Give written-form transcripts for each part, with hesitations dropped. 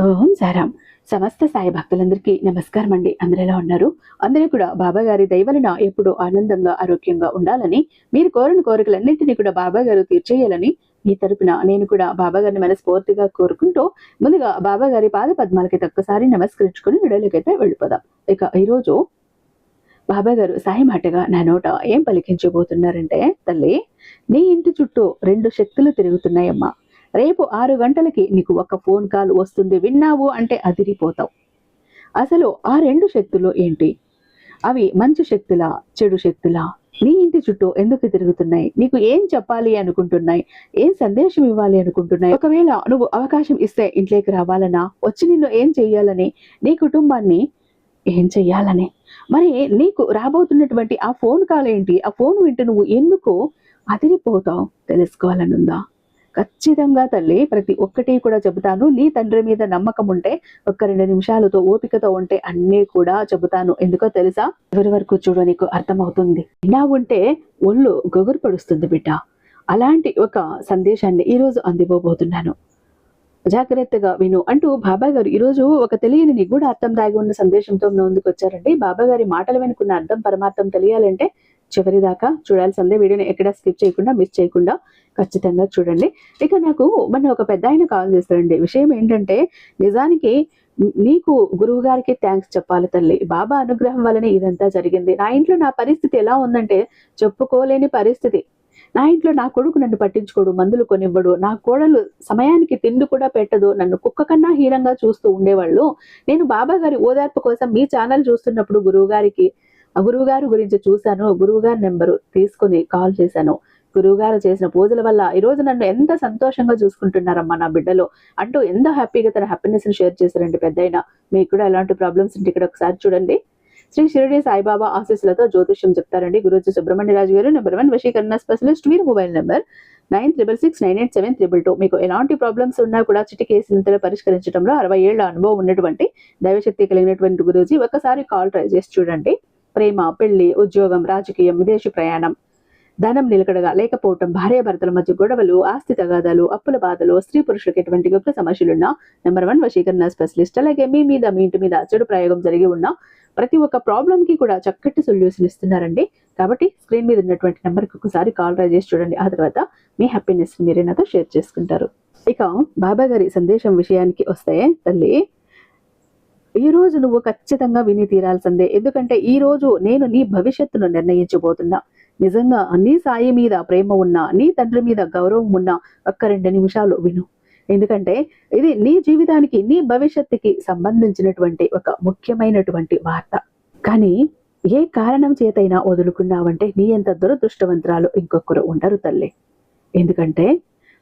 ఓం సారాం. సమస్త సాయి భక్తులందరికీ నమస్కారం అండి. అందరూ ఎలా ఉన్నారు? అందరూ కూడా బాబా గారి దయ వలన ఎప్పుడూ ఆనందంగా, ఆరోగ్యంగా ఉండాలని, మీరు కోరిన కోరికలన్నింటినీ కూడా బాబా గారు తీర్చేయాలని మీ తరపున నేను కూడా బాబా గారిని మనస్ఫూర్తిగా కోరుకుంటూ, ముందుగా బాబా గారి పాద పద్మాలకి ఒక్కసారి నమస్కరించుకుని వీడియోలోకైతే వెళ్ళిపోదాం. ఇక ఈరోజు బాబా గారు సాయి మాటగా నా నోట ఏం పలికించబోతున్నారంటే, తల్లి, నీ ఇంటి చుట్టూ 2 శక్తులు తిరుగుతున్నాయమ్మా. రేపు 6 గంటలకి నీకు ఒక ఫోన్ కాల్ వస్తుంది, విన్నావు అంటే అదిరిపోతావు. అసలు ఆ 2 శక్తులు ఏంటి? అవి మంచి శక్తులా, చెడు శక్తులా? నీ ఇంటి చుట్టూ ఎందుకు తిరుగుతున్నాయి? నీకు ఏం చెప్పాలి అనుకుంటున్నాయి? ఏం సందేశం ఇవ్వాలి అనుకుంటున్నాయి? ఒకవేళ నువ్వు అవకాశం ఇస్తే ఇంట్లోకి రావాలనా, వచ్చి నిన్ను ఏం చెయ్యాలని, నీ కుటుంబాన్ని ఏం చెయ్యాలని, మరి నీకు రాబోతున్నటువంటి ఆ ఫోన్ కాల్ ఏంటి? ఆ ఫోన్ వింటే నువ్వు ఎందుకు అదిరిపోతావు తెలుసుకోవాలనుందా? ఖచ్చితంగా తల్లి, ప్రతి ఒక్కటి కూడా చెబుతాను. నీ తండ్రి మీద నమ్మకం ఉంటే, ఒక్క 2 నిమిషాలతో ఓపికతో ఉంటే అన్నీ కూడా చెబుతాను. ఎందుకో తెలుసా? ఎవరి వరకు చూడ నీకు అర్థమవుతుంది. విన్నా ఉంటే ఒళ్ళు గొగురు పడుస్తుంది బిడ్డ. అలాంటి ఒక సందేశాన్ని ఈరోజు అందివ్వబోతున్నాను. జాగ్రత్తగా విను అంటూ బాబా గారు ఈరోజు ఒక తెలియని నిగూఢ అర్థం దాగి ఉన్న సందేశంతో ముందుకు వచ్చారండి. బాబా గారి మాటలు వెనుకున్న అర్థం పరమార్థం తెలియాలంటే చివరి దాకా చూడాల్సిందే. వీడియోని ఎక్కడా స్కిప్ చేయకుండా, మిస్ చేయకుండా ఖచ్చితంగా చూడండి. ఇక నాకు మొన్న ఒక పెద్ద ఆయన కాల్ చేస్తారండి. విషయం ఏంటంటే, నిజానికి నీకు గురువు గారికి థ్యాంక్స్ చెప్పాలి తల్లి. బాబా అనుగ్రహం వల్లనే ఇదంతా జరిగింది. నా ఇంట్లో నా పరిస్థితి ఎలా ఉందంటే చెప్పుకోలేని పరిస్థితి. నా ఇంట్లో నా కొడుకు నన్ను పట్టించుకోడు, మందులు కొనివ్వడు, నా కోడలు సమయానికి తిండి కూడా పెట్టదు, నన్ను కుక్క కన్నా హీనంగా చూస్తూ ఉండేవాళ్ళు. నేను బాబా గారి ఓదార్పు కోసం మీ ఛానల్ చూస్తున్నప్పుడు గురువు గారు గురించి చూశాను. గురువు గారి నెంబరు తీసుకుని కాల్ చేశాను. గురువు గారు చేసిన పూజల వల్ల ఈరోజు నన్ను ఎంత సంతోషంగా చూసుకుంటున్నారమ్మా నా బిడ్డలో అంటూ ఎంత హ్యాపీగా తన హ్యాపీనెస్ ని షేర్ చేశారండి పెద్దయినా. మీకు కూడా ఎలాంటి ప్రాబ్లమ్స్ ఉంటే ఇక్కడ ఒకసారి చూడండి. శ్రీ షిరిడి సాయిబాబా ఆశీస్సులతో జ్యోతిష్యం చెప్తారండి గురూజీ సుబ్రహ్మణ్యరాజు గారు. నెంబర్ 1 వశీకరణ స్పెషలిస్ట్. వీరి మొబైల్ నెంబర్ 96698722. మీకు ఎలాంటి ప్రాబ్లమ్స్ ఉన్నా కూడా చిటికేసినంతలో పరిష్కరించడంలో 60 ఏళ్ల అనుభవం ఉన్నటువంటి దైవశక్తి కలిగినటువంటి గురూజీ. ఒక్కసారి కాల్ ట్రై చేసి చూడండి. ప్రేమ, పెళ్లి, ఉద్యోగం, రాజకీయం, విదేశీ ప్రయాణం, ధనం నిలకడగా లేకపోవటం, భార్యాభర్తల మధ్య గొడవలు, ఆస్తి తగాదాలు, అప్పుల బాధలు, స్త్రీ పురుషులకు ఎటువంటి గొప్ప సమస్యలున్న నెంబర్ 1 వశీకరణ స్పెషలిస్ట్. అలాగే మీ ఇంటి మీద చెడు ప్రయోగం జరిగి ఉన్న ప్రతి ఒక్క ప్రాబ్లం కి కూడా చక్కటి సొల్యూషన్ ఇస్తున్నారండి. కాబట్టి స్క్రీన్ మీద ఉన్నటువంటి నెంబర్కి ఒకసారి కాల్ ట్రై చేసి చూడండి. ఆ తర్వాత మీ హ్యాపీనెస్ మీరే నాతో షేర్ చేసుకుంటారు. ఇక బాబా గారి సందేశం విషయానికి వస్తే, తల్లి, ఈ రోజు నువ్వు ఖచ్చితంగా విని తీరాల్సిందే. ఎందుకంటే ఈ రోజు నేను నీ భవిష్యత్తును నిర్ణయించబోతున్నా. నిజంగా నీ సాయి మీద ప్రేమ ఉన్నా, నీ తండ్రి మీద గౌరవం ఉన్నా ఒక్క 2 నిమిషాలు విను. ఎందుకంటే ఇది నీ జీవితానికి, నీ భవిష్యత్తుకి సంబంధించినటువంటి ఒక ముఖ్యమైనటువంటి వార్త. కానీ ఏ కారణం చేతైనా వదులుకున్నావంటే నీ ఎంత దురదృష్టవంతురాలు ఇంకొకరు ఉండరు తల్లి. ఎందుకంటే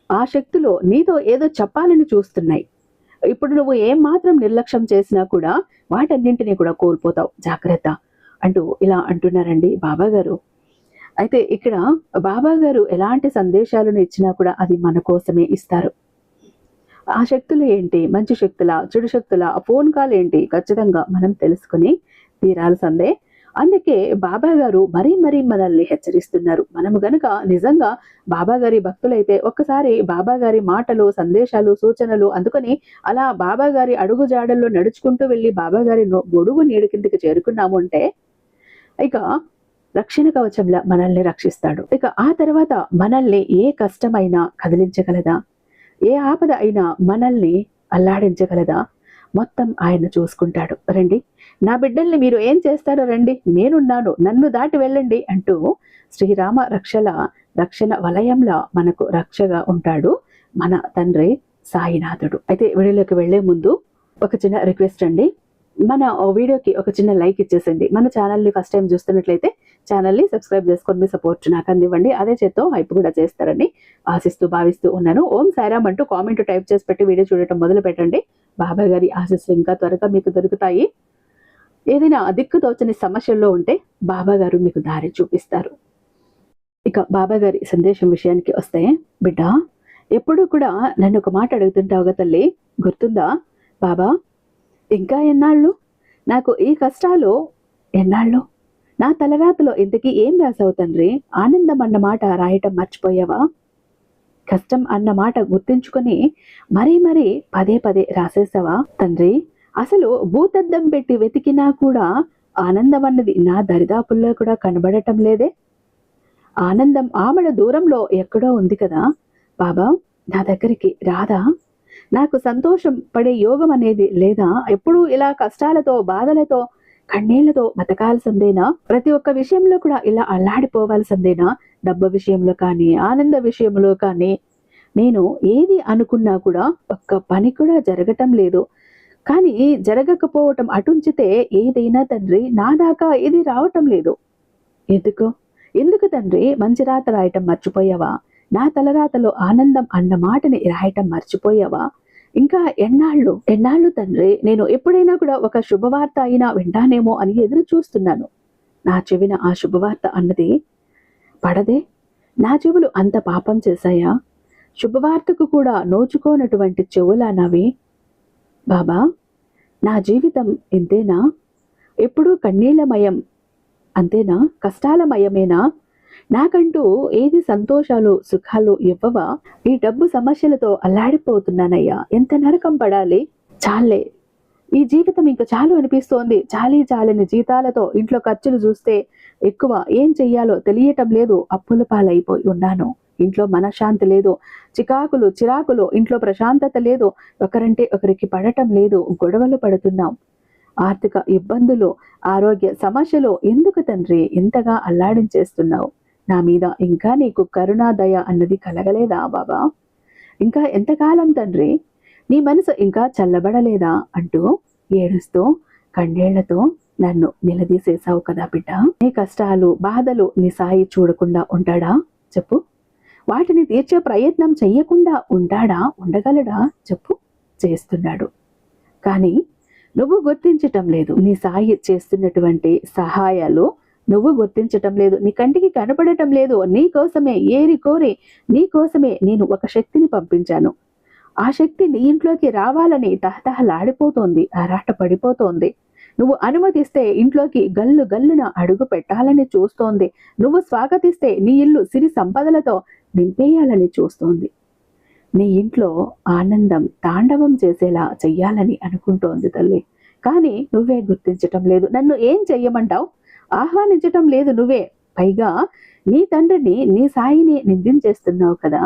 ఆ శక్తులు నీతో ఏదో చెప్పాలని చూస్తున్నాయి. ఇప్పుడు నువ్వు ఏం మాత్రం నిర్లక్ష్యం చేసినా కూడా వాటన్నింటినీ కూడా కోల్పోతావు. జాగ్రత్త అంటూ ఇలా అంటున్నారండి బాబా గారు. అయితే ఇక్కడ బాబా గారు ఎలాంటి సందేశాలను ఇచ్చినా కూడా అది మన కోసమే ఇస్తారు. ఆ శక్తులు ఏంటి? మంచి శక్తుల, చెడు శక్తుల, ఫోన్ కాల్ ఏంటి? ఖచ్చితంగా మనం తెలుసుకుని తీరాల్సిందే. అందుకే బాబా గారు మరీ మనల్ని హెచ్చరిస్తున్నారు. మనము గనుక నిజంగా బాబా గారి భక్తులైతే ఒక్కసారి బాబా గారి మాటలు, సందేశాలు, సూచనలు అందుకని అలా బాబా గారి అడుగు జాడల్లో నడుచుకుంటూ వెళ్ళి బాబా గారి గొడుగు నీడు కిందకి చేరుకున్నాము అంటే ఇక రక్షణ కవచంలా మనల్ని రక్షిస్తాడు. ఇక ఆ తర్వాత మనల్ని ఏ కష్టమైనా కదిలించగలదా, ఏ ఆపద అయినా మనల్ని అల్లాడించగలదా, మొత్తం ఆయన చూసుకుంటాడు. రండి నా బిడ్డల్ని, మీరు ఏం చేస్తారో రండి, నేనున్నాను, నన్ను దాటి వెళ్ళండి అంటూ శ్రీరామ రక్షణ వలయంలో మనకు రక్షగా ఉంటాడు మన తండ్రి సాయినాథుడు. అయితే వీడియోలోకి వెళ్లే ముందు ఒక చిన్న రిక్వెస్ట్ అండి. మన వీడియోకి ఒక చిన్న లైక్ ఇచ్చేసండి. మన ఛానల్ని ఫస్ట్ టైం చూస్తున్నట్లయితే ఛానల్ని సబ్స్క్రైబ్ చేసుకొని మీ సపోర్ట్ నాకు అందివ్వండి. అదే చేత్తో హైప్ కూడా చేస్తారని ఆశిస్తూ భావిస్తూ ఉన్నాను. ఓం సాయిరామ్ అంటూ కామెంట్ టైప్ చేసి పెట్టి వీడియో చూడటం మొదలు పెట్టండి. బాబా గారి ఆశీస్సులు ఇంకా త్వరగా మీకు దొరుకుతాయి. ఏదైనా దిక్కు తోచని సమస్యల్లో ఉంటే బాబా గారు మీకు దారి చూపిస్తారు. ఇక బాబా గారి సందేశం విషయానికి వస్తే, బిడ్డ, ఎప్పుడూ కూడా నన్ను ఒక మాట అడుగుతుంటావుగా తల్లి, గుర్తుందా? బాబా, ఇంకా ఎన్నాళ్ళు? నాకు ఈ కష్టాలు ఎన్నాళ్ళు? నా తలరాతలో ఇంతకీ ఏం రాసావు తండ్రి? ఆనందం అన్న మాట రాయటం మర్చిపోయావా? కష్టం అన్న మాట గుర్తించుకొని మరీ మరీ పదే పదే రాసేసావా తండ్రి? అసలు భూతద్దం పెట్టి వెతికినా కూడా ఆనందం అన్నది నా దరిదాపుల్లో కూడా కనబడటం లేదే. ఆనందం ఆమడ దూరంలో ఎక్కడో ఉంది కదా బాబా, నా దగ్గరికి రాదా? నాకు సంతోషం పడే యోగం అనేది లేదా? ఎప్పుడూ ఇలా కష్టాలతో బాధలతో కన్నీళ్లతో బతకాల్సిందేనా? ప్రతి ఒక్క విషయంలో కూడా ఇలా అల్లాడిపోవాల్సిందేనా? డబ్బు విషయంలో కానీ ఆనంద విషయంలో కానీ నేను ఏది అనుకున్నా కూడా ఒక్క పని కూడా జరగటం లేదు. కానీ జరగకపోవటం అటుంచితే ఏదైనా తండ్రి నా దాకా ఏది రావటం లేదు. ఎందుకు తండ్రి మంచి రాత రాయటం మర్చిపోయావా? నా తలరాతలో ఆనందం అన్న మాటని రాయటం మర్చిపోయావా? ఇంకా ఎన్నాళ్ళు తండ్రి నేను ఎప్పుడైనా కూడా ఒక శుభవార్త అయినా వింటానేమో అని ఎదురు చూస్తున్నాను. నా చెవిన ఆ శుభవార్త అన్నది పడదే. నా చెవులు అంత పాపం చేశాయా? శుభవార్తకు కూడా నోచుకోనటువంటి చెవులా నావి? బాబా, నా జీవితం ఇంతేనా? ఎప్పుడూ కన్నీళ్లమయం అంతేనా? కష్టాలమయమేనా? నాకంటూ ఏది సంతోషాలు సుఖాలు ఇవ్వవా? ఈ డబ్బు సమస్యలతో అల్లాడిపోతున్నానయ్యా. ఎంత నరకం పడాలి? చాలే, ఈ జీవితం ఇంకా చాలు అనిపిస్తోంది. చాలని జీతాలతో ఇంట్లో ఖర్చులు చూస్తే ఎక్కువ. ఏం చెయ్యాలో తెలియటం లేదు. అప్పుల పాలైపోయి ఉన్నాను. ఇంట్లో మనశ్శాంతి లేదు. చిరాకులు, ఇంట్లో ప్రశాంతత లేదు. ఒకరంటే ఒకరికి పడటం లేదు. గొడవలు పడుతున్నాం. ఆర్థిక ఇబ్బందులు, ఆరోగ్య సమస్యలు. ఎందుకు తండ్రి ఇంతగా అల్లాడించేస్తున్నావు? నా మీద ఇంకా నీకు కరుణా దయ అన్నది కలగలేదా బాబా? ఇంకా ఎంతకాలం తండ్రి? నీ మనసు ఇంకా చల్లబడలేదా అంటూ ఏడుస్తూ కన్నీళ్లతో నన్ను నిలదీసేశావు కదా బిడ్డ. నీ కష్టాలు బాధలు నీ సాయి చూడకుండా ఉంటాడా చెప్పు? వాటిని తీర్చే ప్రయత్నం చెయ్యకుండా ఉంటాడా? ఉండగలడా చెప్పు? చేస్తున్నాడు. కానీ నువ్వు గుర్తించటం లేదు. నీ సాయి చేస్తున్నటువంటి సహాయాలు నువ్వు గుర్తించటం లేదు. నీ కంటికి కనపడటం లేదు. నీకోసమే ఏరి కోరి నీకోసమే నేను ఒక శక్తిని పంపించాను. ఆ శక్తి నీ ఇంట్లోకి రావాలని తహతహలాడిపోతోంది, ఆరాట పడిపోతోంది. నువ్వు అనుమతిస్తే ఇంట్లోకి గల్లున అడుగు పెట్టాలని చూస్తోంది. నువ్వు స్వాగతిస్తే నీ ఇల్లు సిరి సంపదలతో నింపేయాలని చూస్తోంది. నీ ఇంట్లో ఆనందం తాండవం చేసేలా చెయ్యాలని అనుకుంటోంది తల్లి. కానీ నువ్వే గుర్తించటం లేదు. నన్ను ఏం చెయ్యమంటావు? ఆహ్వానించటం లేదు నువ్వే. పైగా నీ తండ్రిని, నీ సాయిని నిందించేస్తున్నావు కదా.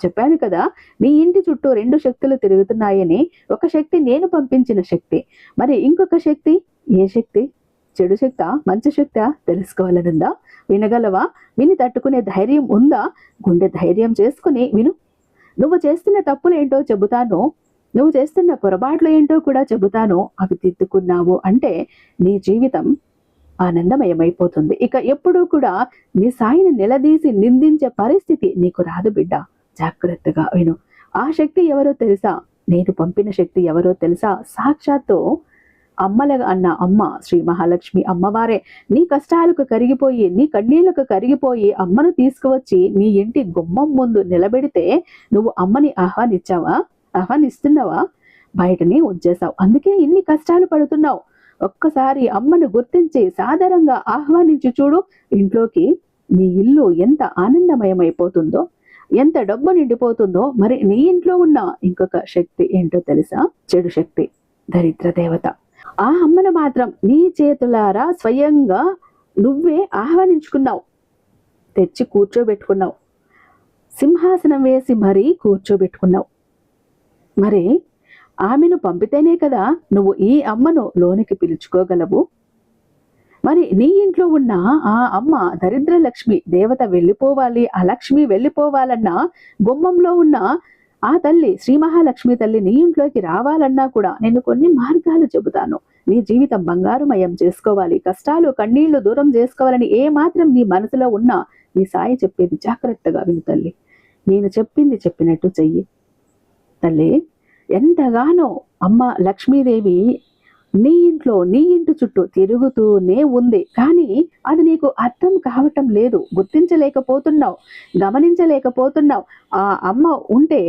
చెప్పాను కదా, నీ ఇంటి చుట్టూ 2 శక్తులు తిరుగుతున్నాయని. ఒక శక్తి నేను పంపించిన శక్తి, మరి ఇంకొక శక్తి ఏ శక్తి? చెడు శక్తా మంచి శక్తా తెలుసుకోవాలనుందా? వినగలవా? విని తట్టుకునే ధైర్యం ఉందా? గుండె ధైర్యం చేసుకుని విను. నువ్వు చేస్తున్న తప్పులు ఏంటో చెబుతాను, నువ్వు చేస్తున్న పొరపాట్లు ఏంటో కూడా చెబుతాను. అవి తిద్దుకున్నావు అంటే నీ జీవితం ఆనందమయమైపోతుంది. ఇక ఎప్పుడూ కూడా నీ సాయిని నిలదీసి నిందించే పరిస్థితి నీకు రాదు బిడ్డ. జాగ్రత్తగా విను. ఆ శక్తి ఎవరో తెలుసా? నేను పంపిన శక్తి ఎవరో తెలుసా? సాక్షాత్తు అమ్మలగా అన్న అమ్మ శ్రీ మహాలక్ష్మి అమ్మవారే. నీ కష్టాలకు కరిగిపోయి, నీ కన్నీళ్లకు కరిగిపోయి అమ్మను తీసుకువచ్చి నీ ఇంటి గుమ్మం ముందు నిలబెడితే నువ్వు అమ్మని ఆహ్వానిస్తున్నావా? బయటని ఉంచేశావు. అందుకే ఇన్ని కష్టాలు పడుతున్నావు. ఒక్కసారి అమ్మను గుర్తించి సాదరంగా ఆహ్వానించి చూడు. ఇంట్లోకి నీ ఇల్లు ఎంత ఆనందమయమైపోతుందో, ఎంత డబ్బు నిండిపోతుందో. మరి నీ ఇంట్లో ఉన్న ఇంకొక శక్తి ఏంటో తెలుసా? చెడు శక్తి, దరిద్ర దేవత. ఆ అమ్మను మాత్రం నీ చేతులారా స్వయంగా నువ్వే ఆహ్వానించుకున్నావు, తెచ్చి కూర్చోబెట్టుకున్నావు, సింహాసనం వేసి మరీ కూర్చోబెట్టుకున్నావు. మరి ఆమెను పంపితేనే కదా నువ్వు ఈ అమ్మను లోనికి పిలుచుకోగలవు. మరి నీ ఇంట్లో ఉన్న ఆ అమ్మ దరిద్ర లక్ష్మి దేవత వెళ్ళిపోవాలి, ఆ లక్ష్మి వెళ్ళిపోవాలన్నా, గుమ్మంలో ఉన్న ఆ తల్లి శ్రీ మహాలక్ష్మి తల్లి నీ ఇంట్లోకి రావాలన్నా కూడా నేను కొన్ని మార్గాలు చెబుతాను. నీ జీవితం బంగారుమయం చేసుకోవాలి, కష్టాలు కన్నీళ్లు దూరం చేసుకోవాలని ఏ మాత్రం నీ మనసులో ఉన్నా నీ సాయి చెప్పేది జాగ్రత్తగా విను తల్లి. నేను చెప్పింది చెప్పినట్టు చెయ్యి తల్లి. ఎంతగానో అమ్మ లక్ష్మీదేవి నీ ఇంటి చుట్టూ తిరుగుతూనే ఉంది. కానీ అది నీకు అర్థం కావటం లేదు, గుర్తించలేకపోతున్నావు, గమనించలేకపోతున్నావు. ఆ అమ్మ ఉంటే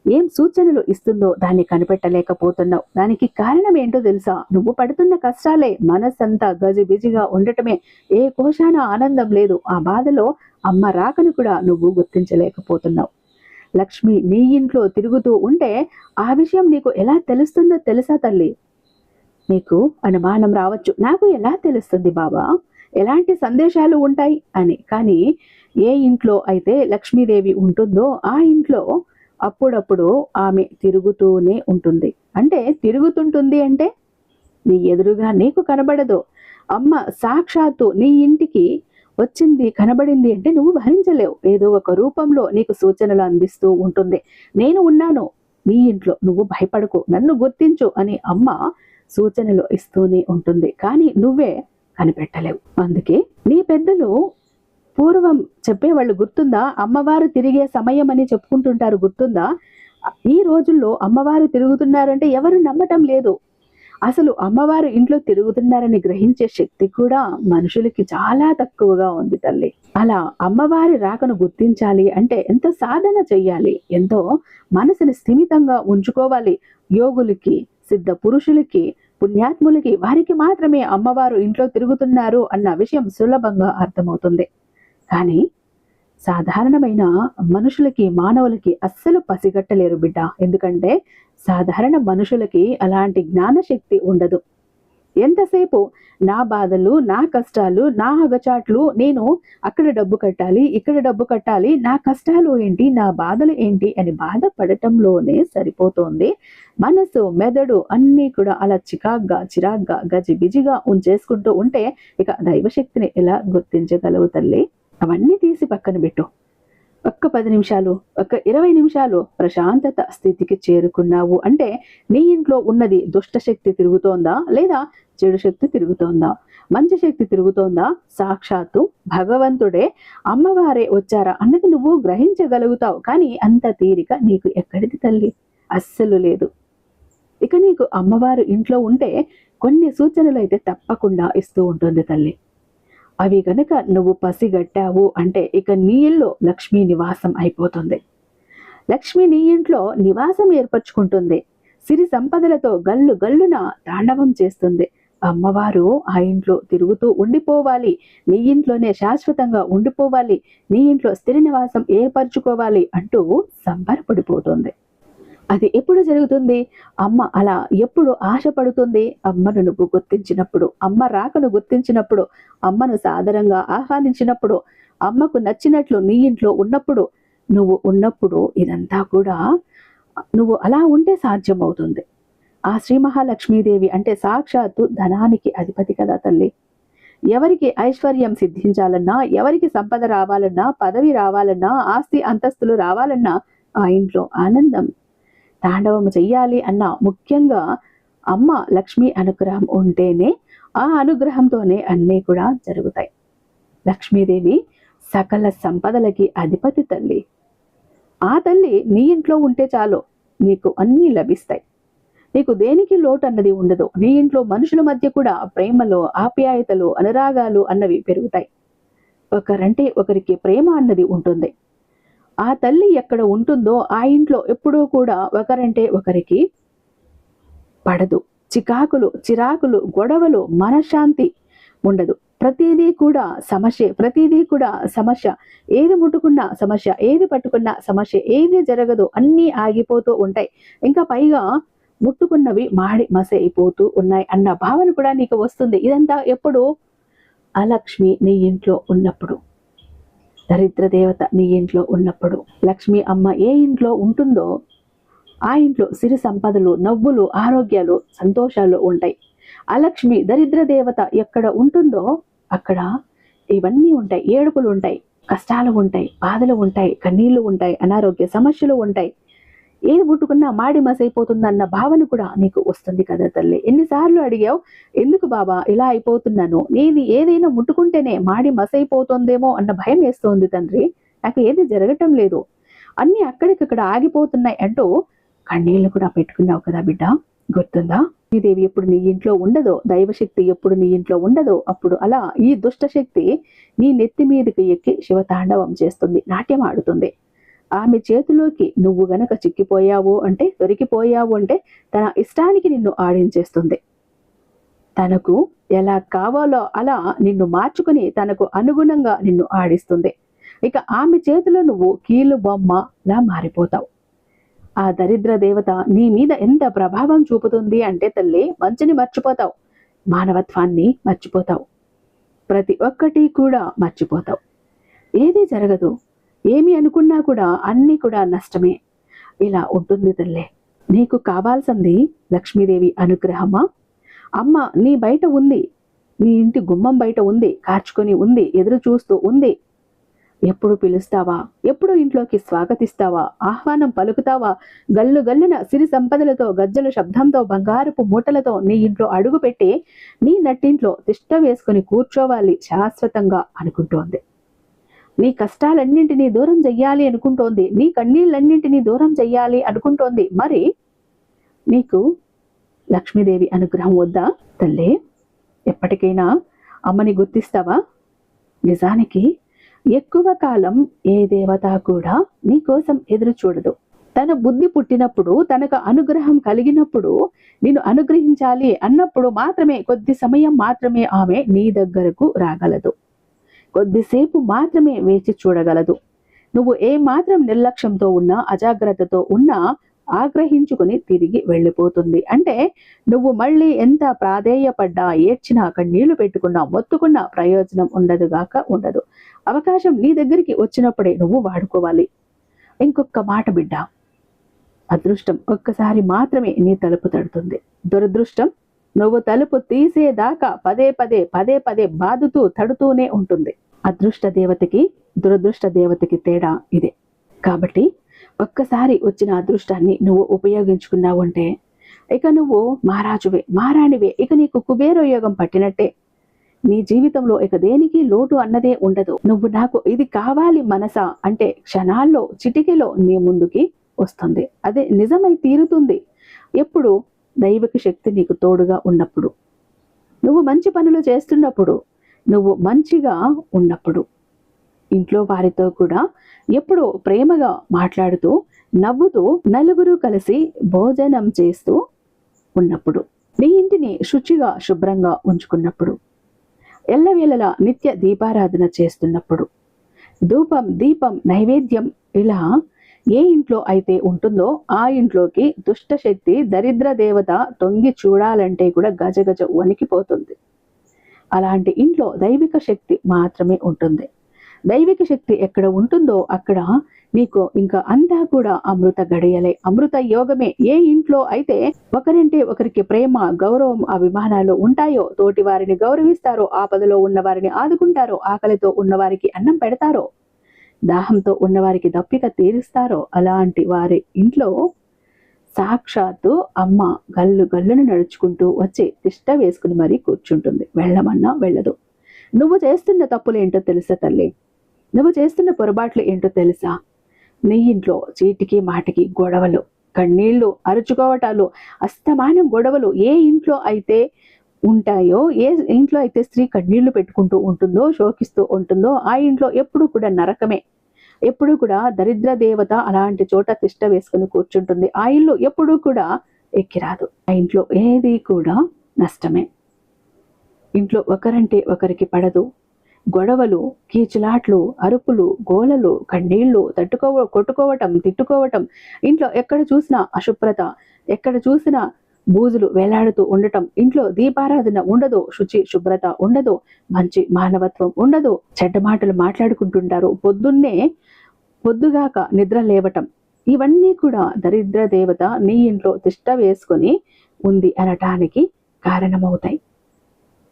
ఏం సూచనలు ఇస్తుందో దాన్ని కనిపెట్టలేకపోతున్నావు. దానికి కారణం ఏంటో తెలుసా? నువ్వు పడుతున్న కష్టాలే. మనసంతా గజిబిజిగా ఉండటమే. ఏ కోశాన ఆనందం లేదు. ఆ బాధలో అమ్మ రాకను కూడా నువ్వు గుర్తించలేకపోతున్నావు. లక్ష్మి నీ ఇంట్లో తిరుగుతూ ఉంటే ఆ విషయం నీకు ఎలా తెలుస్తుందో తెలుసా తల్లి? నీకు అనుమానం రావచ్చు, నాకు ఎలా తెలుస్తుంది బాబా, ఎలాంటి సందేశాలు ఉంటాయి అని. కానీ ఏ ఇంట్లో అయితే లక్ష్మీదేవి ఉంటుందో ఆ ఇంట్లో అప్పుడప్పుడు ఆమె తిరుగుతూనే ఉంటుంది. అంటే తిరుగుతుంటుంది అంటే నీ ఎదురుగా నీకు కనబడదు. అమ్మ సాక్షాత్తు నీ ఇంటికి వచ్చింది, కనబడింది అంటే నువ్వు భరించలేవు. ఏదో ఒక రూపంలో నీకు సూచనలు అందిస్తూ ఉంటుంది. నేను ఉన్నాను నీ ఇంట్లో, నువ్వు భయపడకు, నన్ను గుర్తించు అని అమ్మ సూచనలు ఇస్తూనే ఉంటుంది. కానీ నువ్వే కనిపెట్టలేవు. అందుకే నీ పెద్దలు పూర్వం చెప్పేవాళ్ళు గుర్తుందా? అమ్మవారు తిరిగే సమయం అని చెప్పుకుంటుంటారు, గుర్తుందా? ఈ రోజుల్లో అమ్మవారు తిరుగుతున్నారంటే ఎవరు నమ్మటం లేదు. అసలు అమ్మవారు ఇంట్లో తిరుగుతున్నారని గ్రహించే శక్తి కూడా మనుషులకి చాలా తక్కువగా ఉంది తల్లి. అలా అమ్మవారి రాకను గుర్తించాలి అంటే ఎంతో సాధన చెయ్యాలి, ఎంతో మనసుని స్థిమితంగా ఉంచుకోవాలి. యోగులకి, సిద్ధ పురుషులకి, పుణ్యాత్ములకి, వారికి మాత్రమే అమ్మవారు ఇంట్లో తిరుగుతున్నారు అన్న విషయం సులభంగా అర్థమవుతుంది. కానీ సాధారణమైన మనుషులకి, మానవులకి అస్సలు పసిగట్టలేరు బిడ్డ. ఎందుకంటే సాధారణ మనుషులకి అలాంటి జ్ఞానశక్తి ఉండదు. ఎంతసేపు నా బాధలు, నా కష్టాలు, నా అగచాట్లు, నేను అక్కడ డబ్బు కట్టాలి, ఇక్కడ డబ్బు కట్టాలి, నా కష్టాలు ఏంటి, నా బాధలు ఏంటి అని బాధపడటంలోనే సరిపోతుంది. మనసు, మెదడు అన్నీ కూడా అలా చిరాగ్గా గజిబిజిగా ఉంచేసుకుంటూ ఉంటే ఇక దైవశక్తిని ఎలా గుర్తించగలవు తల్లి? అవన్నీ తీసి పక్కన పెట్టు. ఒక్క 10 నిమిషాలు, ఒక్క 20 నిమిషాలు ప్రశాంతత స్థితికి చేరుకున్నావు అంటే నీ ఇంట్లో ఉన్నది దుష్ట శక్తి తిరుగుతోందా, లేదా చెడు శక్తి తిరుగుతోందా, మంచి శక్తి తిరుగుతోందా, సాక్షాత్తు భగవంతుడే, అమ్మవారే వచ్చారా అన్నది నువ్వు గ్రహించగలుగుతావు. కానీ అంత తీరిక నీకు ఎక్కడిది తల్లి? అస్సలు లేదు. ఇక నీకు అమ్మవారు ఇంట్లో ఉంటే కొన్ని సూచనలు అయితే తప్పకుండా ఇస్తూ ఉంటుంది తల్లి. అవి గనక నువ్వు పసిగట్టావు అంటే ఇక నీ ఇల్లు లక్ష్మీ నివాసం అయిపోతుంది. లక్ష్మి నీ ఇంట్లో నివాసం ఏర్పరచుకుంటుంది. సిరి సంపదలతో గల్లు గల్లున తాండవం చేస్తుంది. అమ్మవారు ఆ ఇంట్లో తిరుగుతూ ఉండిపోవాలి, నీ ఇంట్లోనే శాశ్వతంగా ఉండిపోవాలి, నీ ఇంట్లో స్థిర నివాసం ఏర్పరచుకోవాలి అంటూ సంబరపడిపోతుంది. అది ఎప్పుడు జరుగుతుంది? అమ్మ అలా ఎప్పుడు ఆశపడుతుంది? అమ్మను నువ్వు గుర్తించినప్పుడు, అమ్మ రాకను గుర్తించినప్పుడు, అమ్మను సాదరంగా ఆహ్వానించినప్పుడు, అమ్మకు నచ్చినట్లు నీ ఇంట్లో ఉన్నప్పుడు, నువ్వు ఉన్నప్పుడు ఇదంతా కూడా నువ్వు అలా ఉంటే సాధ్యమవుతుంది. ఆ శ్రీ మహాలక్ష్మీదేవి అంటే సాక్షాత్తు ధనానికి అధిపతి కదా తల్లి. ఎవరికి ఐశ్వర్యం సిద్ధించాలన్నా, ఎవరికి సంపద రావాలన్నా, పదవి రావాలన్నా, ఆస్తి అంతస్తులు రావాలన్నా ఆ ఇంట్లో ఆనందం తాండవం చెయ్యాలి అన్న ముఖ్యంగా అమ్మ లక్ష్మి అనుగ్రహం ఉంటేనే, ఆ అనుగ్రహంతోనే అన్నీ కూడా జరుగుతాయి. లక్ష్మీదేవి సకల సంపదలకి అధిపతి తల్లి. ఆ తల్లి నీ ఇంట్లో ఉంటే చాలు, నీకు అన్నీ లభిస్తాయి. నీకు దేనికి లోటు అన్నది ఉండదు. నీ ఇంట్లో మనుషుల మధ్య కూడా ప్రేమలు, ఆప్యాయతలు, అనురాగాలు అన్నవి పెరుగుతాయి. ఒకరంటే ఒకరికి ప్రేమ అన్నది ఉంటుంది. ఆ తల్లి ఎక్కడ ఉంటుందో ఆ ఇంట్లో ఎప్పుడూ కూడా ఒకరంటే ఒకరికి పడదు. చిరాకులు, గొడవలు, మనశ్శాంతి ఉండదు. ప్రతిదీ కూడా సమస్య. ఏది ముట్టుకున్నా సమస్య, ఏది పట్టుకున్నా సమస్య, ఏది జరగదు, అన్నీ ఆగిపోతూ ఉంటాయి. ఇంకా పైగా ముట్టుకున్నవి మాడి మసే అయిపోతూ ఉన్నాయి అన్న భావన కూడా నీకు వస్తుంది. ఇదంతా ఎప్పుడు? అలక్ష్మి నీ ఇంట్లో ఉన్నప్పుడు, దరిద్ర దేవత నీ ఇంట్లో ఉన్నప్పుడు. లక్ష్మి అమ్మ ఏ ఇంట్లో ఉంటుందో ఆ ఇంట్లో సిరి సంపదలు, నవ్వులు, ఆరోగ్యాలు, సంతోషాలు ఉంటాయి. అలక్ష్మి దరిద్ర దేవత ఎక్కడ ఉంటుందో అక్కడ ఇవన్నీ ఉంటాయి. ఏడుపులు ఉంటాయి, కష్టాలు ఉంటాయి, బాధలు ఉంటాయి, కన్నీళ్లు ఉంటాయి, అనారోగ్య సమస్యలు ఉంటాయి. ఏది ముట్టుకున్నా మాడి మసైపోతుందన్న భావన కూడా నీకు వస్తుంది కదా తల్లి. ఎన్నిసార్లు అడిగావు, ఎందుకు బాబా ఇలా అయిపోతున్నాను, నేను ఏదైనా ముట్టుకుంటేనే మాడి మసైపోతుందేమో అన్న భయం వేస్తోంది తండ్రి, నాకు ఏది జరగటం లేదు, అన్ని అక్కడికక్కడ ఆగిపోతున్నాయి అంటూ కన్నీళ్లు కూడా పెట్టుకున్నావు కదా బిడ్డ, గుర్తుందా? ఈ దేవి ఎప్పుడు నీ ఇంట్లో ఉండదో, దైవశక్తి ఎప్పుడు నీ ఇంట్లో ఉండదో అప్పుడు అలా ఈ దుష్టశక్తి నీ నెత్తి మీదకి ఎక్కి శివతాండవం చేస్తుంది, నాట్యం ఆడుతుంది. ఆమె చేతిలోకి నువ్వు గనక చిక్కిపోయావు అంటే, దొరికిపోయావు అంటే తన ఇష్టానికి నిన్ను ఆడించేస్తుంది. తనకు ఎలా కావాలో అలా నిన్ను మార్చుకుని తనకు అనుగుణంగా నిన్ను ఆడిస్తుంది. ఇక ఆమె చేతిలో నువ్వు కీలు బొమ్మలా మారిపోతావు. ఆ దరిద్ర దేవత నీ మీద ఎంత ప్రభావం చూపుతుంది అంటే తల్లి, మంచిని మర్చిపోతావు, మానవత్వాన్ని మర్చిపోతావు, ప్రతి ఒక్కటి కూడా మర్చిపోతావు. ఏదీ జరగదు, ఏమి అనుకున్నా కూడా అన్నీ కూడా నష్టమే. ఇలా ఉంటుంది తల్లే. నీకు కావాల్సింది లక్ష్మీదేవి అనుగ్రహమా? అమ్మ నీ బయట ఉంది, నీ ఇంటి గుమ్మం బయట ఉంది, కార్చుకొని ఉంది, ఎదురు చూస్తూ ఉంది. ఎప్పుడు పిలుస్తావా? ఎప్పుడు ఇంట్లోకి స్వాగతిస్తావా? ఆహ్వానం పలుకుతావా? గల్లు గల్లున సిరి సంపదలతో, గజ్జల శబ్దంతో, బంగారపు మూటలతో నీ ఇంట్లో అడుగు పెట్టి నీ నట్టింట్లో తిష్ట వేసుకుని కూర్చోవాలి శాశ్వతంగా అనుకుంటోంది. నీ కష్టాలన్నింటినీ దూరం చెయ్యాలి అనుకుంటోంది, నీ కన్నీళ్ళన్నింటినీ దూరం చెయ్యాలి అనుకుంటోంది. మరి నీకు లక్ష్మీదేవి అనుగ్రహం వద్దా తల్లే? ఎప్పటికైనా అమ్మని గుర్తిస్తావా? నిజానికి ఎక్కువ కాలం ఏ దేవత కూడా నీ కోసం ఎదురు చూడదు. తన బుద్ధి పుట్టినప్పుడు, తనకు అనుగ్రహం కలిగినప్పుడు, నిన్ను అనుగ్రహించాలి అన్నప్పుడు మాత్రమే, కొద్ది సమయం మాత్రమే ఆమె నీ దగ్గరకు రాగలదు. కొద్దిసేపు మాత్రమే వేచి చూడగలదు. నువ్వు ఏ మాత్రం నిర్లక్ష్యంతో ఉన్నా, అజాగ్రత్తతో ఉన్నా ఆగ్రహించుకుని తిరిగి వెళ్ళిపోతుంది. అంటే నువ్వు మళ్ళీ ఎంత ప్రాధేయపడ్డా, ఏడ్చినా, కన్నీళ్లు పెట్టుకున్నా, మొత్తుకున్నా ప్రయోజనం ఉండదు. అవకాశం నీ దగ్గరికి వచ్చినప్పుడే నువ్వు వాడుకోవాలి. ఇంకొక మాట బిడ్డ, అదృష్టం ఒక్కసారి మాత్రమే నీ తలుపు తడుతుంది. దురదృష్టం నువ్వు తలుపు తీసేదాకా పదే పదే బాదుతూ తడుతూనే ఉంటుంది. అదృష్ట దేవతకి, దురదృష్ట దేవతకి తేడా ఇదే. కాబట్టి ఒక్కసారి వచ్చిన అదృష్టాన్ని నువ్వు ఉపయోగించుకున్నావు అంటే ఇక నువ్వు మహారాజువే, మహారాణివే. ఇక నీకు కుబేర యోగం పట్టినట్టే. నీ జీవితంలో ఇక దేనికి లోటు అన్నదే ఉండదు. నువ్వు నాకు ఇది కావాలి మనసా అంటే క్షణాల్లో, చిటికెలో నీ ముందుకి వస్తుంది. అదే నిజమై తీరుతుంది. ఎప్పుడు? దైవిక శక్తి నీకు తోడుగా ఉన్నప్పుడు, నువ్వు మంచి పనులు చేస్తున్నప్పుడు, నువ్వు మంచిగా ఉన్నప్పుడు, ఇంట్లో వారితో కూడా ఎప్పుడో ప్రేమగా మాట్లాడుతూ, నవ్వుతూ, నలుగురు కలిసి భోజనం చేస్తూ ఉన్నప్పుడు, నీ ఇంటిని శుచిగా శుభ్రంగా ఉంచుకున్నప్పుడు, ఎల్లవేళలా నిత్య దీపారాధన చేస్తున్నప్పుడు, ధూపం, దీపం, నైవేద్యం ఇలా ఏ ఇంట్లో అయితే ఉంటుందో ఆ ఇంట్లోకి దుష్ట శక్తి, దరిద్ర దేవత తొంగి చూడాలంటే కూడా గజగజ వణికిపోతుంది. అలాంటి ఇంట్లో దైవిక శక్తి మాత్రమే ఉంటుంది. దైవిక శక్తి ఎక్కడ ఉంటుందో అక్కడ నీకు ఇంకా అంతా కూడా అమృత గడియలే, అమృత యోగమే. ఏ ఇంట్లో అయితే ఒకరంటే ఒకరికి ప్రేమ, గౌరవం, అభిమానాలు ఉంటాయో, తోటి వారిని గౌరవిస్తారో, ఆపదలో ఉన్న వారిని ఆదుకుంటారో, ఆకలితో ఉన్నవారికి అన్నం పెడతారో, దాహంతో ఉన్నవారికి దప్పిక తీరుస్తారో, అలాంటి వారి ఇంట్లో సాక్షాత్తు అమ్మ గల్లు గల్లును నడుచుకుంటూ వచ్చి తిష్ట వేసుకుని మరీ కూర్చుంటుంది. వెళ్ళమన్నా వెళ్ళదు. నువ్వు చేస్తున్న తప్పులేంటో తెలుసా తల్లి? నువ్వు చేస్తున్న పొరపాట్లు ఏంటో తెలుసా? నీ ఇంట్లో చీటికి మాటికి గొడవలు, కన్నీళ్లు, అరుచుకోవటాలు, అస్తమానం గొడవలు. ఏ ఇంట్లో అయితే ఉంటాయో, ఏ ఇంట్లో అయితే స్త్రీ కన్నీళ్లు పెట్టుకుంటూ ఉంటుందో, శోకిస్తూ ఉంటుందో, ఆ ఇంట్లో ఎప్పుడు కూడా నరకమే. ఎప్పుడు కూడా దరిద్ర దేవత అలాంటి చోట తిష్ట వేసుకుని కూర్చుంటుంది. ఆ ఇల్లు ఎప్పుడూ కూడా ఎక్కిరాదు. ఆ ఇంట్లో ఏది కూడా నష్టమే. ఇంట్లో ఒకరంటే ఒకరికి పడదు. గొడవలు, కీచులాట్లు, అరుపులు, గోలలు, కన్నీళ్లు, కొట్టుకోవటం, తిట్టుకోవటం, ఇంట్లో ఎక్కడ చూసినా అశుభ్రత, ఎక్కడ చూసినా బూజులు వేలాడుతూ ఉండటం, ఇంట్లో దీపారాధన ఉండదు, శుచి శుభ్రత ఉండదు, మంచి మానవత్వం ఉండదు, చెడ్డ మాటలు మాట్లాడుకుంటుంటారు, పొద్దుగాక నిద్ర లేవటం, ఇవన్నీ కూడా దరిద్ర దేవత నీ ఇంట్లో తిష్ట వేసుకొని ఉంది అనటానికి కారణమవుతాయి.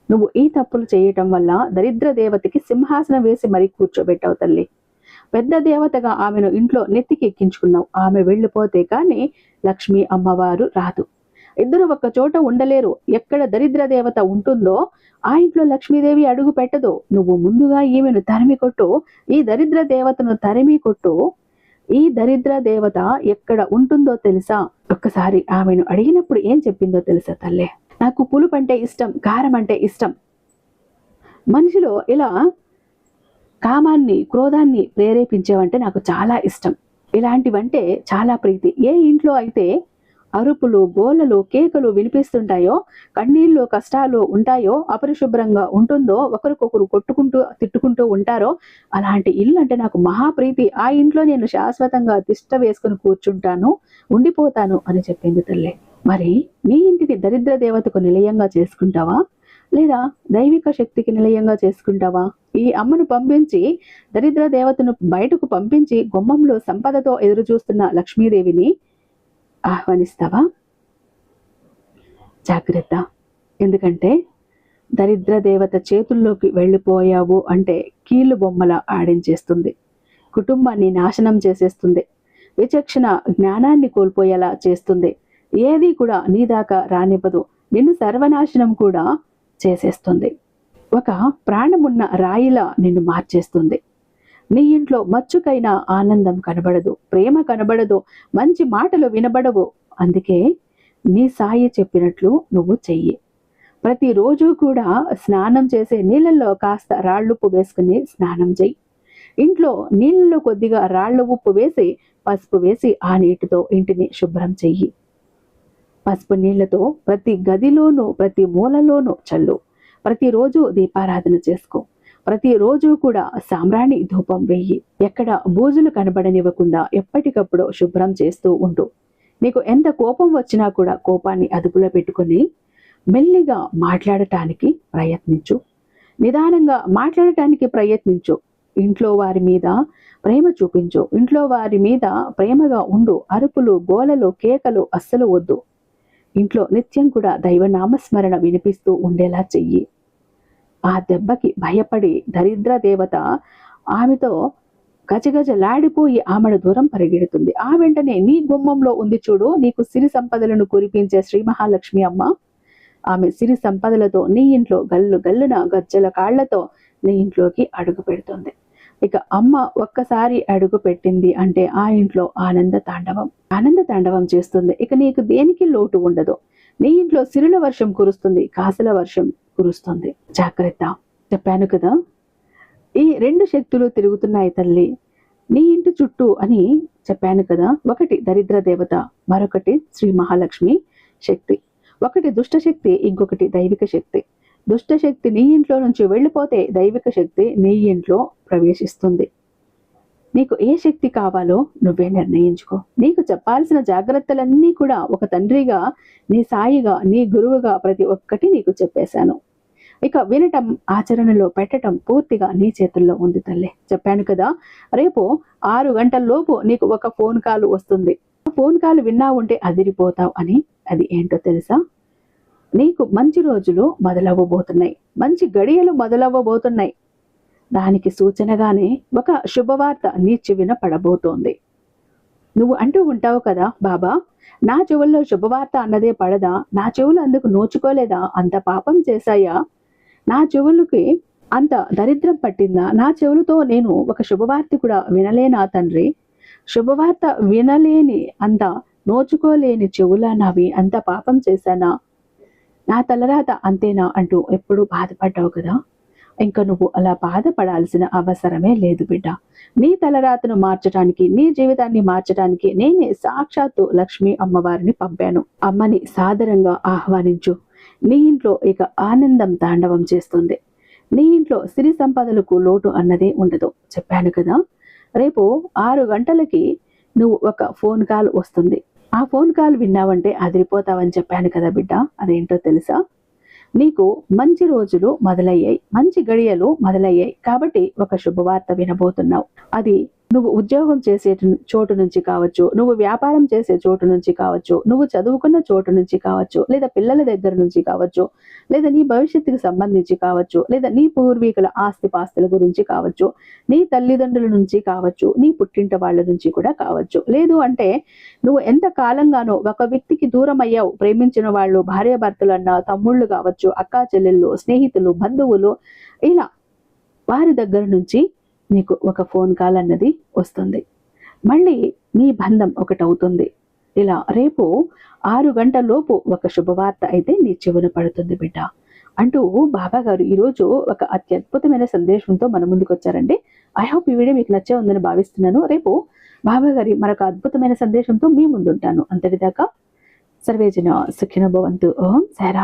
నువ్వు ఈ తప్పులు చేయటం వల్ల దరిద్ర దేవతకి సింహాసనం వేసి మరీ కూర్చోబెట్టావు తల్లి. పెద్ద దేవతగా ఆమెను ఇంట్లో నెత్తికి ఎక్కించుకున్నావు. ఆమె వెళ్ళిపోతే కానీ లక్ష్మీ అమ్మవారు రాదు. ఇద్దరు ఒక్క చోట ఉండలేరు. ఎక్కడ దరిద్ర దేవత ఉంటుందో ఆ ఇంట్లో లక్ష్మీదేవి అడుగు పెట్టదు. నువ్వు ముందుగా ఈమెను తరిమి కొట్టు, ఈ దరిద్ర దేవతను తరిమి కొట్టు. ఈ దరిద్ర దేవత ఎక్కడ ఉంటుందో తెలుసా? ఒక్కసారి ఆమెను అడిగినప్పుడు ఏం చెప్పిందో తెలుసా తల్లే? నాకు పులుపు అంటే ఇష్టం, కారం అంటే ఇష్టం. మనిషిలో ఇలా కామాన్ని, క్రోధాన్ని ప్రేరేపించేవంటే నాకు చాలా ఇష్టం. ఇలాంటివంటే చాలా ప్రీతి. ఏ ఇంట్లో అయితే అరుపులు, గోలలు, కేకలు వినిపిస్తుంటాయో, కన్నీళ్ళు, కష్టాలు ఉంటాయో, అపరిశుభ్రంగా ఉంటుందో, ఒకరికొకరు కొట్టుకుంటూ తిట్టుకుంటూ ఉంటారో, అలాంటి ఇల్లు అంటే నాకు మహాప్రీతి. ఆ ఇంట్లో నేను శాశ్వతంగా తిష్ట వేసుకుని కూర్చుంటాను, ఉండిపోతాను అని చెప్పింది తల్లి. మరి నీ ఇంటిని దరిద్ర దేవతకు నిలయంగా చేసుకుంటావా, లేదా దైవిక శక్తికి నిలయంగా చేసుకుంటావా? ఈ అమ్మను పంపించి, దరిద్ర దేవతను బయటకు పంపించి, గుమ్మంలో సంపదతో ఎదురు చూస్తున్న లక్ష్మీదేవిని ఆహ్వానిస్తావా? జాగ్రత్త. ఎందుకంటే దరిద్ర దేవత చేతుల్లోకి వెళ్ళిపోయావు అంటే కీలు బొమ్మల ఆడించేస్తుంది, కుటుంబాన్ని నాశనం చేసేస్తుంది, విచక్షణ జ్ఞానాన్ని కోల్పోయేలా చేస్తుంది, ఏది కూడా నీ దాకా రానివ్వదు, నిన్ను సర్వనాశనం కూడా చేసేస్తుంది. ఒక ప్రాణమున్న రాయిలా నిన్ను మార్చేస్తుంది. నీ ఇంట్లో మచ్చుకైనా ఆనందం కనబడదు, ప్రేమ కనబడదు, మంచి మాటలు వినబడవు. అందుకే నీ సాయి చెప్పినట్లు నువ్వు చెయ్యి. ప్రతిరోజు కూడా స్నానం చేసే నీళ్ళల్లో కాస్త రాళ్ళుప్పు వేసుకుని స్నానం చెయ్యి. ఇంట్లో నీళ్ళలో కొద్దిగా రాళ్ళ ఉప్పు వేసి, పసుపు వేసి ఆ నీటితో ఇంటిని శుభ్రం చెయ్యి. పసుపు నీళ్లతో ప్రతి గదిలోనూ ప్రతి మూలలోనూ చల్లు. ప్రతిరోజు దీపారాధన చేసుకో. ప్రతిరోజు కూడా సాంబ్రాణి ధూపం వెయ్యి. ఎక్కడ బూజులు కనబడనివ్వకుండా ఎప్పటికప్పుడు శుభ్రం చేస్తూ ఉండు. నీకు ఎంత కోపం వచ్చినా కూడా కోపాన్ని అదుపులో పెట్టుకుని మెల్లిగా మాట్లాడటానికి ప్రయత్నించు. నిదానంగా మాట్లాడటానికి ప్రయత్నించు. ఇంట్లో వారి మీద ప్రేమ చూపించు. ఇంట్లో వారి మీద ప్రేమగా ఉండు. అరుపులు, గోలలు, కేకలు అస్సలు వద్దు. ఇంట్లో నిత్యం కూడా దైవనామస్మరణ వినిపిస్తూ ఉండేలా చెయ్యి. ఆ దెబ్బకి భయపడి దరిద్ర దేవత ఆమెతో గజగజలాడిపోయి ఆమెను దూరం పరిగెడుతుంది. ఆ వెంటనే నీ గుమ్మంలో ఉంది చూడు, నీకు సిరి సంపదలను కురిపించే శ్రీ మహాలక్ష్మి అమ్మ. ఆమె సిరి సంపదలతో నీ ఇంట్లో గల్లు గల్లున గజ్జల కాళ్లతో నీ ఇంట్లోకి అడుగు పెడుతుంది. ఇక అమ్మ ఒక్కసారి అడుగు పెట్టింది అంటే ఆ ఇంట్లో ఆనంద తాండవం చేస్తుంది. ఇక నీకు దేనికి లోటు ఉండదు. నీ ఇంట్లో సిరుల వర్షం కురుస్తుంది, కాసుల వర్షం కురుస్తుంది. జాగ్రత్త. చెప్పాను కదా, ఈ రెండు శక్తులు తిరుగుతున్నాయి తల్లి నీ ఇంటి చుట్టూ అని చెప్పాను కదా. ఒకటి దరిద్ర దేవత, మరొకటి శ్రీ మహాలక్ష్మి శక్తి. ఒకటి దుష్ట శక్తి, ఇంకొకటి దైవిక శక్తి. దుష్ట శక్తి నీ ఇంట్లో నుంచి వెళ్ళిపోతే దైవిక శక్తి నీ ఇంట్లో ప్రవేశిస్తుంది. నీకు ఏ శక్తి కావాలో నువ్వే నిర్ణయించుకో. నీకు చెప్పాల్సిన జాగ్రత్తలన్నీ కూడా ఒక తండ్రిగా, నీ సాయిగా, నీ గురువుగా ప్రతి ఒక్కటి నీకు చెప్పేశాను. ఇక వినటం, ఆచరణలో పెట్టడం పూర్తిగా నీ చేతుల్లో ఉంది తల్లి. చెప్పాను కదా, రేపు 6 గంటల్లోపు నీకు ఒక ఫోన్ కాల్ వస్తుంది. ఫోన్ కాల్ విన్నా ఉంటే అదిరిపోతావు అని. అది ఏంటో తెలుసా? నీకు మంచి రోజులు మొదలవ్వబోతున్నాయి, మంచి గడియలు మొదలవ్వబోతున్నాయి. దానికి సూచనగానే ఒక శుభవార్త నీ చెవిన పడబోతోంది. నువ్వు అంటూ ఉంటావు కదా, బాబా నా చెవుల్లో శుభవార్త అన్నదే పడదా, నా చెవులు అందుకు నోచుకోలేదా, అంత పాపం చేశాయా, నా చెవులకి అంత దరిద్రం పట్టిందా, నా చెవులతో నేను ఒక శుభవార్త కూడా వినలేనా తండ్రి, శుభవార్త వినలేని అంత నోచుకోలేని చెవులా నావి, అంత పాపం చేశానా, నా తలరాత అంతేనా అంటూ ఎప్పుడూ బాధపడ్డావు కదా. ఇంకా నువ్వు అలా బాధపడాల్సిన అవసరమే లేదు బిడ్డ. నీ తలరాతను మార్చడానికి, నీ జీవితాన్ని మార్చడానికి నేనే సాక్షాత్తు లక్ష్మీ అమ్మవారిని పంపాను. అమ్మని సాదరంగా ఆహ్వానించు. నీ ఇంట్లో ఇక ఆనందం తాండవం చేస్తుంది. నీ ఇంట్లో సిరి సంపదలకు లోటు అన్నదే ఉండదు. చెప్పాను కదా, రేపు 6 గంటలకి నువ్వు ఒక ఫోన్ కాల్ వస్తుంది. ఆ ఫోన్ కాల్ విన్నావంటే అదిరిపోతావని చెప్పాను కదా బిడ్డ. అదేంటో తెలుసా? నీకు మంచి రోజులు మొదలయ్యాయి, మంచి గడియలు మొదలయ్యాయి. కాబట్టి ఒక శుభవార్త వినబోతున్నావు. అది నువ్వు ఉద్యోగం చేసే చోటు నుంచి కావచ్చు, నువ్వు వ్యాపారం చేసే చోటు నుంచి కావచ్చు, నువ్వు చదువుకున్న చోటు నుంచి కావచ్చు, లేదా పిల్లల దగ్గర నుంచి కావచ్చు, లేదా నీ భవిష్యత్తుకు సంబంధించి కావచ్చు, లేదా నీ పూర్వీకుల ఆస్తిపాస్తుల గురించి కావచ్చు, నీ తల్లిదండ్రుల నుంచి కావచ్చు, నీ పుట్టింటి వాళ్ళ నుంచి కూడా కావచ్చు. లేదు అంటే నువ్వు ఎంత కాలంగానో ఒక వ్యక్తికి దూరం అయ్యావు. ప్రేమించిన వాళ్ళు, భార్యాభర్తలన్నా, తమ్ముళ్ళు కావచ్చు, అక్కా చెల్లెళ్ళు, స్నేహితులు, బంధువులు, ఇలా వారి దగ్గర నుంచి నీకు ఒక ఫోన్ కాల్ అన్నది వస్తుంది. మళ్ళీ నీ బంధం ఒకటవుతుంది. ఇలా రేపు 6 గంటల్లోపు ఒక శుభవార్త అయితే నీ చెవున పడుతుంది బిడ్డ అంటూ బాబా గారు ఈరోజు ఒక అత్యద్భుతమైన సందేశంతో మన ముందుకు వచ్చారండి. ఐ హోప్ ఈ వీడియో మీకు నచ్చే ఉందని భావిస్తున్నాను. రేపు బాబా గారి మరొక అద్భుతమైన సందేశంతో మీ ముందుంటాను. అంతటిదాకా సర్వేజన సుఖినో భవంతు. ఓం సారా.